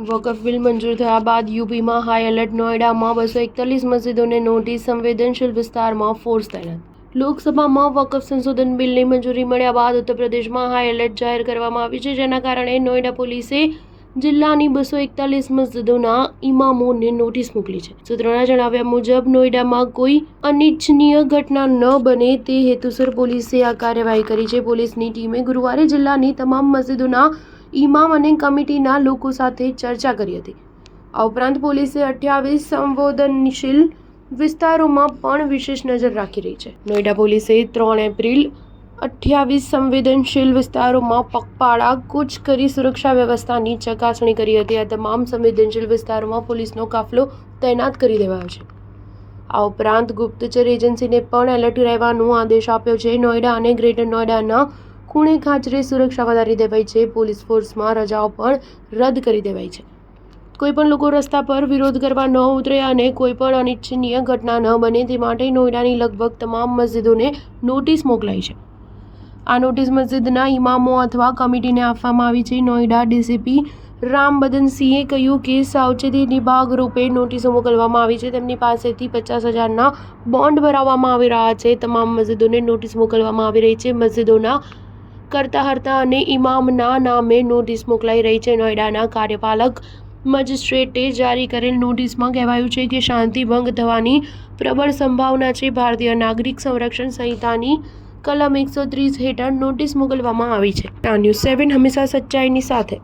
વકફ bill મંજૂર થયા બાદ યુપીમાં હાઈ એલર્ટ. નોઈડામાં 241 મસ્જિદોને નોટિસ. સંવેદનશીલ વિસ્તારમાં ફોર્સ તૈનાત. લોકસભામાં વકફ સંશોધન બિલની મંજૂરી મળ્યા બાદ ઉત્તર પ્રદેશમાં હાઈ એલર્ટ જાહેર કરવામાં આવ્યું છે, જેના કારણે નોઈડા પોલીસે જિલ્લાની 241 મસ્જિદોના ઇમામોને નોટિસ મોકલી છે. સૂત્રોના જણાવ્યા મુજબ નોઈડામાં કોઈ અનિચ્છનીય ઘટના ન બને તે હેતુસર પોલીસે આ કાર્યવાહી કરી છે. પોલીસની ટીમે ગુરુવારે જિલ્લાની તમામ મસ્જિદોના ઇમામ અને કમિટીના લોકો સાથે ચર્ચા કરી હતી. આ ઉપરાંત પોલીસે 28 સંવેદનશીલ વિસ્તારોમાં પણ વિશેષ નજર રાખી રહી છે. નોઈડા પોલીસે 3 એપ્રિલ 28 સંવેદનશીલ વિસ્તારોમાં પગપાળા કૂચ કરી સુરક્ષા વ્યવસ્થાની ચકાસણી કરી હતી. આ તમામ સંવેદનશીલ વિસ્તારોમાં પોલીસનો કાફલો તૈનાત કરી દેવાયો છે. આ ઉપરાંત ગુપ્તચર એજન્સીને પણ એલર્ટ રહેવાનો આદેશ આપ્યો છે. નોઈડા અને ગ્રેટર નોઈડાના ખૂણે ખાંચરે સુરક્ષા વધારી દેવાઈ છે. પોલીસ ફોર્સમાં રજાઓ પણ રદ કરી દેવાઈ છે. કોઈપણ લોકો રસ્તા પર વિરોધ કરવા ન ઉતરે અને કોઈપણ અનિચ્છનીય ઘટના ન બને તે માટે નોઈડાની લગભગ તમામ મસ્જિદોને નોટિસ મોકલાઈ છે. આ નોટિસ મસ્જિદના ઇમામો અથવા કમિટીને આપવામાં આવી છે. નોઈડા ડીસીપી રામબદનસિંહે કહ્યું કે સાવચેતીની ભાગરૂપે નોટિસો મોકલવામાં આવી છે. તેમની પાસેથી 50,000ના બોન્ડ ભરાવવામાં આવી રહ્યા છે. તમામ મસ્જિદોને નોટિસ મોકલવામાં આવી રહી છે. મસ્જિદોના કરતા હર્તા અને ઇમામના નામે નોટિસ મોકલાઈ રહી છે. નોઈડાના કાર્યપાલક મજિસ્ટ્રેટે જારી કરેલ નોટિસમાં કહેવાયું છે કે શાંતિ ભંગ થવાની પ્રબળ સંભાવના છે. ભારતીય નાગરિક સંરક્ષણ સંહિતાની કલમ 130 હેઠળ નોટિસ મોકલવામાં આવી છે. ન્યૂઝ 7 હંમેશા સચ્ચાઈની સાથે.